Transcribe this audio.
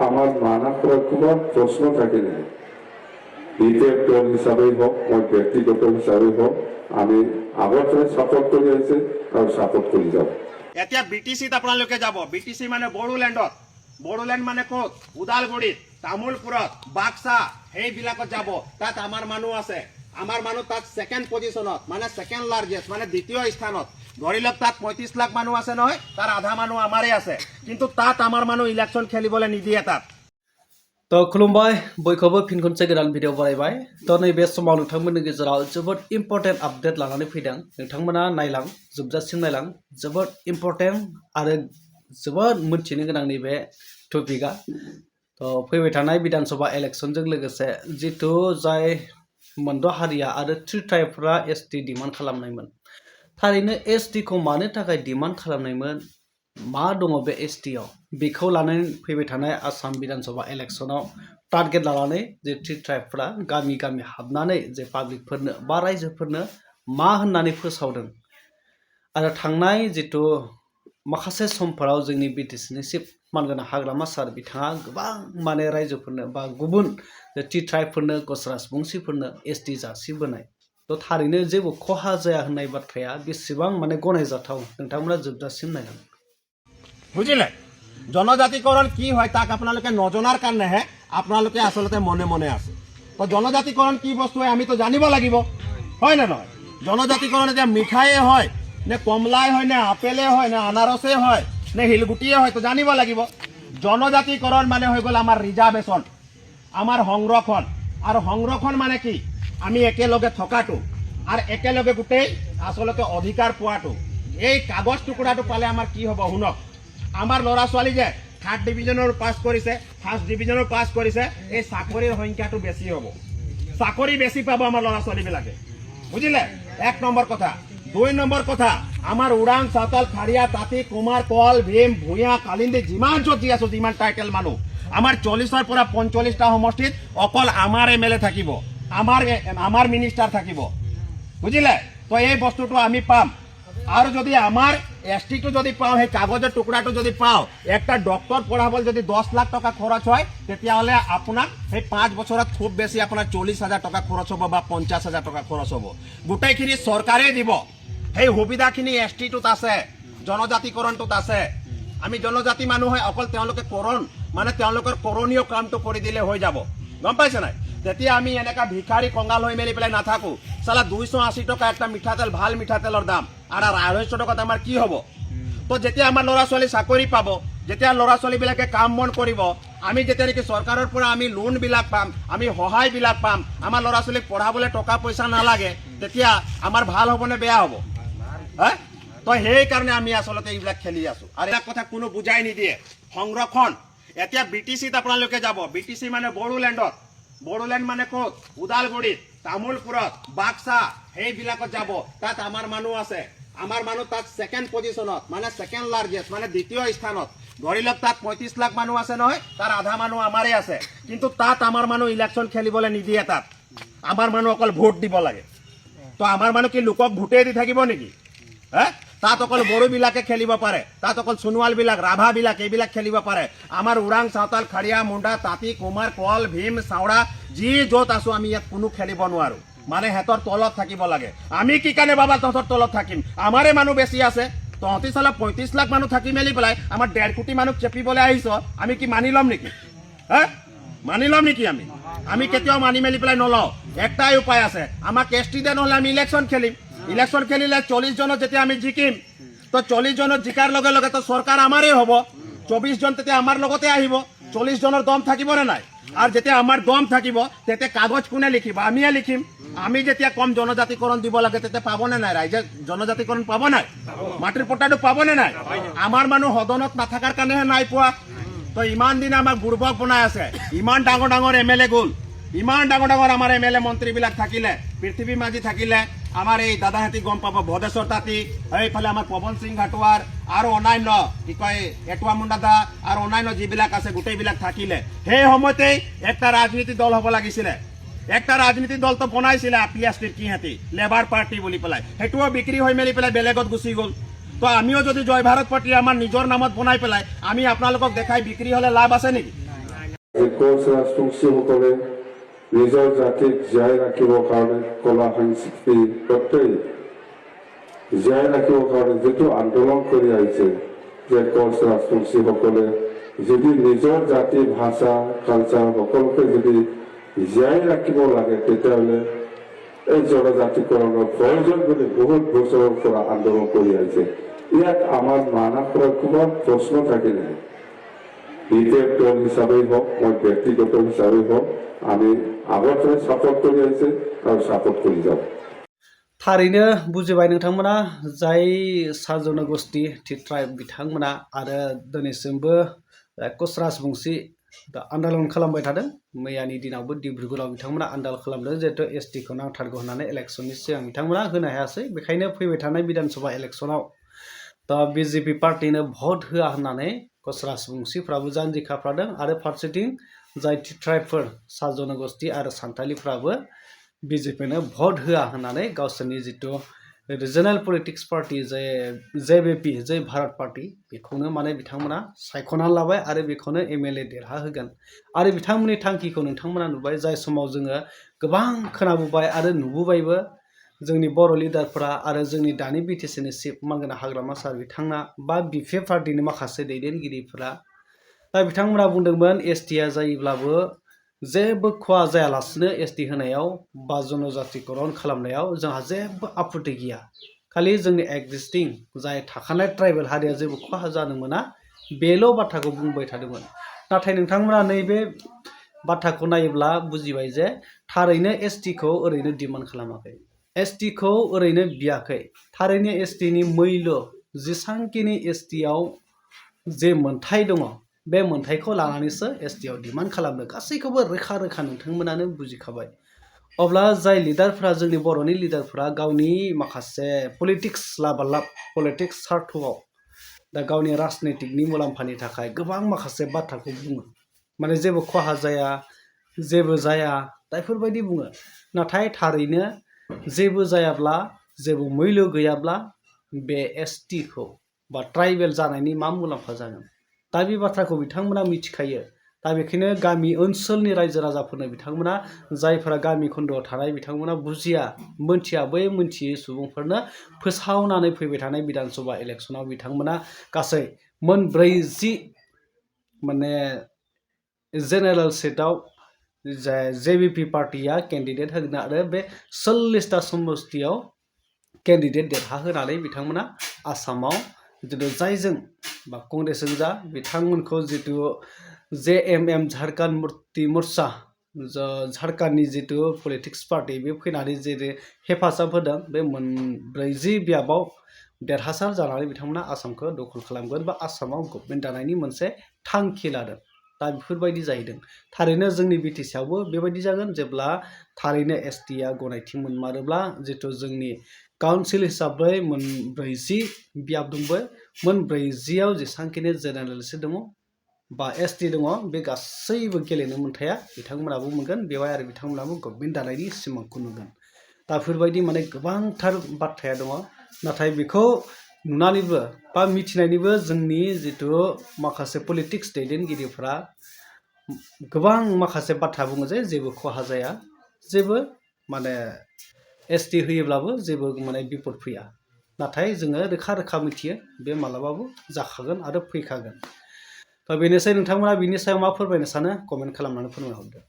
আমার নানা রকমের প্রশ্ন থাকে না। বিজেপি দল হিসাবেই হোক, মই ব্যক্তিগত হিসাবে হোক, আমি আগৰ পৰাই সাপোৰ্ট কৰি আহিছে আৰু সাপোৰ্ট কৰি যাব। এতিয়া বিটিচিত আপোনালোকে যাব। বিটিচি মানে বড়োলেণ্ডত। বড়োলেণ্ড মানে ক'ত? ওদালগুৰিত, তামোলপুৰত, বাক্সা, সেইবিলাকত যাব। তাত আমাৰ মানুহ আছে। আমাৰ মানুহ তাত ছেকেণ্ড পজিশ্যনত, মানে ছেকেণ্ড লাৰ্জেষ্ট, মানে দ্বিতীয় স্থানত। ধৰি লওক তাত 35 লাখ মানুহ আছে নহয়, তাৰ আধা মানুহ আমাৰে আছে। কিন্তু তাত আমাৰ মানুহ ইলেকশ্যন খেলিবলৈ নিদিয়ে তাত। तो खुलुमबाय बयखौबो फिन खनसे गोदान भिडिअ बानायबाय। तो नैबे समाव नोंथांमोननि गेजेराव जोबोद इम्पर्टेन्ट आपडेट लानानै फैदों। नोंथांमोना नायलां, जोबजासिम नायलां। जोबोद इम्पर्टेन्ट आरो जोबोद मोनथिनो गोनां नैबे टपिकआ। तो फैबाय थानाय विधानसभा इलेक्शनजों लोगोसे जितु जाय मोनद' हारिया आरो 3 ट्राइबफोरा एसटि डिमान्ड खालामनायमोन। थारैनो एसटिखौ मानो थाखाय डिमान्ड खालामनायमोन, मा दङ बे एसटिआव, बेखौ लानानै फैबाय थानाय आसाम विधानसभा इलेक्शनाव टार्गेट लानानै जे 3 ट्राइबफोरा गामि गामि हाबनानै जे पाब्लिकफोरनो बा रायजोफोरनो मा होननानै फोसावदों। आरो थांनाय जितु माखासे समफोराव जोंनि बिटिसिनि चिफ मानगोनां हाग्रामा सार बिथाङा गोबां माने रायजोफोरनो बा गुबुन 3 ट्राइबफोरनो गस राजबंसिफोरनो एसटि जासिबोनाय। तो थारैनो जेबो खहा जाया होननाय बाथ्राया बेसेबां माने गनायजाथाव, नोंथांमोना जोबजासिम नायलां। বুজিলে? জনজাতিকৰণ কি হয় তাক আপোনালোকে নজনাৰ কাৰণেহে আপোনালোকে আচলতে মনে মনে আছে। তো জনজাতিকৰণ কি বস্তু হয় আমিতো জানিব লাগিব, হয় নে নহয়? জনজাতিকৰণ এতিয়া মিঠাইয়ে হয় নে কমলাই হয় নে আপেলে হয় নে আনাৰসে হয় নে শিলগুটিয়ে হয়, তো জানিব লাগিব। জনজাতিকৰণ মানে হৈ গ'ল আমাৰ ৰিজাৰ্ভেশ্যন, আমাৰ সংৰক্ষণ। আৰু সংৰক্ষণ মানে কি? আমি একেলগে থকাটো আৰু একেলগে গোটেই আচলতে অধিকাৰ পোৱাটো। এই কাগজ টুকুৰাটো পালে আমাৰ কি হ'ব শুনক। আমাৰ ল'ৰা ছোৱালী যে 3rd ডিভিজনৰ পাছ কৰিছে, 1st ডিভিজনৰ পাছ কৰিছে, এই চাকৰিৰ সংখ্যাটো বেছি হ'ব। চাকৰি বেছি পাব আমাৰ ল'ৰা ছোৱালীবিলাকে, বুজিলে? 1 নম্বৰ কথা। 2 নম্বৰ কথা, আমাৰ ওৰাং, চাওতাল, খাৰিয়া, তাঁতী, কুমাৰ, কল, ভীম, ভূঞা, কালিন্দী, যিমান য'ত যি আছো, যিমান টাইটেল মানুহ, আমাৰ 40ৰ পৰা 45টা সমষ্টিত অকল আমাৰ MLA থাকিব, আমাৰ মিনিষ্টাৰ থাকিব, বুজিলে? তো এই বস্তুটো আমি পাম। আৰু যদি আমাৰ এসটিটো যদি পাওঁ, সেই কাগজৰ টুকুৰাটো যদি পাওঁ, একটা ডক্টৰ পঢ়াবলৈ যদি 10 লাখ টকা খৰচ হয়, তেতিয়াহ'লে আপোনাক সেই 5 বছৰত খুব বেছি আপোনাৰ 40,000 টকা খৰচ হ'ব বা 50,000 টকা খৰচ হ'ব। গোটেইখিনি চৰকাৰে দিব। সেই সুবিধাখিনি এসটিটোত আছে, জনজাতিকৰণটোত আছে। আমি জনজাতি মানুহ হয়, অকল তেওঁলোকে মানে তেওঁলোকৰ কৰণীয় কামটো কৰি দিলে হৈ যাব, গম পাইছে নাই? তেতিয়া আমি এনেকা ভিখাৰী কংগাল হৈ মেলি পেলাই নাথাকো। চালা 280 টকা একটা মিঠাতেল, ভাল মিঠাতেলৰ দাম, আৰু 250 টকাত আমাৰ কি হ'ব? তো যেতিয়া আমাৰ ল'ৰা ছোৱালী চাকৰি পাব, যেতিয়া ল'ৰা ছোৱালীবিলাকে কাম বন কৰিব, আমি যেতিয়া নেকি চৰকাৰৰ পৰা আমি লোনবিলাক পাম, আমি সহায়বিলাক পাম, আমাৰ ল'ৰা ছোৱালীক পঢ়াবলৈ টকা পইচা নালাগে, তেতিয়া আমাৰ ভাল হ'বনে বেয়া হ'ব? হা? তো সেইকাৰণে আমি আচলতে এইবিলাক খেলি আছো। আৰু এটা কথা কোনো বুজাই নিদিয়ে, সংৰক্ষণ। এতিয়া বিটিচিত আপোনালোকে যাব। বিটিচি মানে বড়োলেণ্ডত। বড়োলেণ্ড মানে ক'ত? ওদালগুৰিত, তামোলপুৰত, বাক্সা, সেইবিলাকত যাব। তাত আমাৰ মানুহ আছে। আমাৰ মানুহ তাত ছেকেণ্ড পজিশ্যনত, মানে ছেকেণ্ড লাৰ্জেষ্ট, মানে দ্বিতীয় স্থানত। ধৰি লওক তাত 35 লাখ মানুহ আছে নহয়, তাৰ আধা মানুহ আমাৰে আছে। কিন্তু তাত আমাৰ মানুহ ইলেকশ্যন খেলিবলৈ নিদিয়ে। তাত আমাৰ মানুহ অকল ভোট দিব লাগে। তো আমাৰ মানুহ কি লোকক ভোটেই দি থাকিব নেকি? হা? তাত অকল বড়োবিলাকে খেলিব পাৰে, তাত অকল সোণোৱালবিলাক, ৰাভাবিলাক, এইবিলাক খেলিব পাৰে। আমাৰ ওৰাং, চাওতাল, খাৰিয়া, মুণ্ডা, তাঁতী, কুমাৰ, কল, ভীম, চাওৰা, যি য'ত আছো আমি ইয়াত কোনো খেলিব নোৱাৰো। মানে সিহঁতৰ তলত থাকিব লাগে। আমি কি কাৰণে বাবা তহঁতৰ তলত থাকিম? আমাৰে মানুহ বেছি আছে। তহঁতি চালা 35 লাখ মানুহ থাকি মেলি পেলাই আমাৰ 1.5 কোটি মানুহ চেপিবলৈ আহিছ, আমি কি মানি ল'ম নেকি? হা? মানি ল'ম নেকি? আমি কেতিয়াও মানি মেলি পেলাই নলওঁ। একটাই উপায় আছে, আমাক এসটি দে, নহ'লে আমি ইলেকশ্যন খেলিম। ইলেকশ্যন খেলিলে 40 জনত যেতিয়া আমি জিকিম, তো 40 জনত জিকাৰ লগে লগে তো চৰকাৰ আমাৰেই হ'ব। 24 জন তেতিয়া আমাৰ লগতে আহিব। 40 জনৰ দম থাকিবনে নাই? আৰু যেতিয়া আমাৰ দম থাকিব, তেতিয়া কাগজ কোনে লিখিব? আমিয়ে লিখিম। আমি যেতিয়া কম জনজাতিকৰণ দিব লাগে, তেতিয়া পাবনে নাই? ৰাইজে জনজাতিকৰণ পাব নাই? মাটিৰ পট্টাটো পাবনে নাই? আমাৰ মানুহ সদনত নাথাকাৰ কাৰণেহে নাই পোৱা। তো ইমান দিনে আমাক বুৰ্বক বনাই আছে। ইমান ডাঙৰ ডাঙৰ MLA গ'ল, ইমান ডাঙৰ ডাঙৰ আমাৰ MLA মন্ত্ৰীবিলাক থাকিলে, পৃথিৱী মাঝি থাকিলে, আমাৰ এই দাদাহেঁতি গম পাব, ভদেশ্বৰ তাঁতী, এইফালে আমাৰ পৱন সিং ঘাটোৱাৰ আৰু অন্যান্য কি কয় এটুৱা মুণ্ডা দা আৰু অন্যান্য যিবিলাক আছে গোটেইবিলাক থাকিলে। সেই সময়তেই একটা ৰাজনীতিক দল হ'ব লাগিছিলে। একটা ৰাজনীতিক দল তো বনাইছিলে পিএছটিৰ কিহেঁতি, লেবাৰ পাৰ্টি বুলি পেলাই। সেইটোও বিক্ৰী হৈ মেলি পেলাই বেলেগত গুচি গ'ল। তো আমিও যদি জয় ভাৰত পাৰ্টি আমাৰ নিজৰ নামত বনাই পেলাই আমি আপোনালোকক দেখাই বিক্ৰী হ'লে লাভ আছে নেকি? যে কোচ ৰাজবংশীসকলে নিজৰ জাতিক জীয়াই ৰাখিবৰ কাৰণে কলা সংস্কৃতি প্ৰত্যেক জীয়াই ৰাখিবৰ কাৰণে যিটো আন্দোলন কৰি আহিছে যে কোচ ৰাজবংশীসকলে যদি নিজৰ জাতি ভাষা কালচাৰ সকলোকে যদি জীয়াই ৰাখিব লাগে তেতিয়াহ'লে এই জনজাতিকৰণৰ প্ৰয়োজন বুলি বহুত বছৰৰ পৰা আন্দোলন কৰি আহিছে। ইয়াত আমাৰ মানৱ ৰক্ষকৰ প্ৰশ্ন থাকিলে বিজেপি দল হিচাপেই হওক মই ব্যক্তিগত হিচাপেই হওক আমি আগৰ পৰাই ছাপৰ্ট কৰি আহিছে আৰু ছাপৰ্ট কৰি যাওঁ। थारैनो बुजिबाय नोंथांमोना जाय सा जनगोष्ठी ट्राइब बिथांमोना आरो दिनैसिमबो कच राजबंशी आन्दोलन खालामबाय थादों। मैयानि दिनावबो डिब्रुगड़आव बिथांमोना आन्दोलन खालामदों जिहेतु एसटिखौ नांथारगौ होननानै इलेक्सननि सिगां बिथांमोना होनो हायासै। बेखायनो फैबाय थानाय विधानसभा इलेक्सनाव बिजेपि पार्टिनो भट होआ होननानै कच राजबंशीफ्राबो जानजि खाफ्रादों आरो फारसेथिं जाय ट्राइबफोर सा जनगोष्ठी आरो सान्थालिफ्राबो बिजेपिनो भट होआ होननानै गावसोरनि जितु रिजनेल पलिटिक्स पार्टी जेबिपि जय भारत पार्टी बेखौनो माने बिथांमोना सायख'नानै लाबाय आरो बेखौनो एमएलए देरहा होगोन। आरो बिथांमोननि थांखिखौ नोंथांमोना नुबाय जाय समाव जोङो गोबां खोनाबोबाय आरो नुबोबायबो जोंनि बर' लिडारफोरा आरो जोंनि दानि बिटिसिनि चिफ मानगोनां हाग्रामा सार बिथांना बा बिपिएफ पार्टिनि माखासे दैदेनगिरिफोरा दा बिथांमोना बुंदोंमोन एसटिआ जायोब्लाबो जेबो खहा जायालासिनो एसटि होनायाव बा जनजातिकरण खालामनायाव जोंहा जेबो आपत्ति गैया। खालि जोंनि एक्जिस्टिं जाय थाखानाय ट्राइबेल हारिया जेबो खहा जानो मोना बेल' बाथ्राखौ बुंबाय थादोंमोन। नाथाय नोंथांमोना नैबे बाथ्राखौ नायोब्ला बुजिबाय जे थारैनो एसटिखौ ओरैनो डिमान्ड खालामाखै, एसटिखौ ओरैनो बियाखै। थारैनो एसटिनि मैल्य जेसांखिनि एसटिआव जे मोन्थाय दङ बे मोन्थायखौ लानानैसो एसटिआव डिमान्ड खालामदों। गासैखौबो रोखा रोखा नोंथांमोनानो बुजिखाबाय। अब्ला जाय लिडारफोरा जोंनि बर'नि लिडारफोरा गावनि माखासे पलिटिक्स लाबालाब पलिटिक्स सार्थआव दा गावनि राजनितिकनि मुलाम्फानि थाखाय गोबां माखासे बाथ्राखौ बुङो, माने जेबो खहा जाया जेबो जाया दा बेफोरबायदि बुङो। नाथाय थारैनो जेबो जायाब्ला जेबो मैल्य गैयाब्ला बे एसटिखौ बा ट्राइबेल जानायनि मा मुलाम्फा जागोन दा बे बाथ्राखौ बिथांमोना मिथिखायो। दा बेखायनो गामि ओनसोलनि रायजो राजाफोरनो बिथांमोना जायफोरा गामि खन्द'आव थानाय बिथांमोना बुजिया मोनथिया बै मोनथियै सुबुंफोरनो फोसावनानै फैबाय थानाय विधानसभा इलेक्सनाव बिथांमोना गासै मोन 40 माने जेनेरेल सिटआव जेबिपि पार्टिया केन्डिडेट होगोन आरो बे 40टा समस्तियाव केन्डिडेट देरहा होनानै बिथांमोना आसामाव जितु जायजों बा कंग्रेसजों जा बिथांमोनखौ जितु जेएमएम झारखन्ड मुक्ति मोर्चा झारखन्डनि जितु पलिटिक्स पार्टी बे फैनानै जेरै हेफाजाब होदों बे 40 बियाबाव देरहासार जानानै बिथांमोना आसामखौ दखल खालामगोन बा आसामाव गभर्नमेन्ट दानायनि मोनसे थांखि लादों। दा बेफोरबायदि जाहैदों। थारैनो जोंनि बिटिसिआवबो बेबायदि जागोन जेब्ला थारैनो एसटिआ गनायथि मोनमारोब्ला जितु जोंनि काउन्सिल हिसाबै 40 बियाब दंबो 40आव जेसांखिनि जेनेरेल सिट दङ बा एसटि दङ बे गासैबो गेलेनो मोन्थाया बिथांमोनाबो मोनगोन बेवहाय आरो बिथांमोनाबो गभर्नमेन्ट दानायनि सिमांखौ नुगोन। दा बेफोरबायदि माने गोबांथार बाथ्राया दङ। नाथाय बेखौ नुनानैबो बा मिथिनानैबो जोंनि जितु माखासे पलिटिक्स दैदेनगिरिफ्रा गोबां माखासे बाथ्रा बुङो जे जेबो खहा जाया जेबो माने एसटि होयोब्लाबो जेबो माने बिपद फैया। नाथाय जोङो रोखा रोखा मिथियो बे मालाबाबो जाखागोन आरो फैखागोन। बेनोसै नोंथांमोना बिनि सायाव मा फोरमायनो सानो कमेन्ट खालामनानै फोरमायहरदो।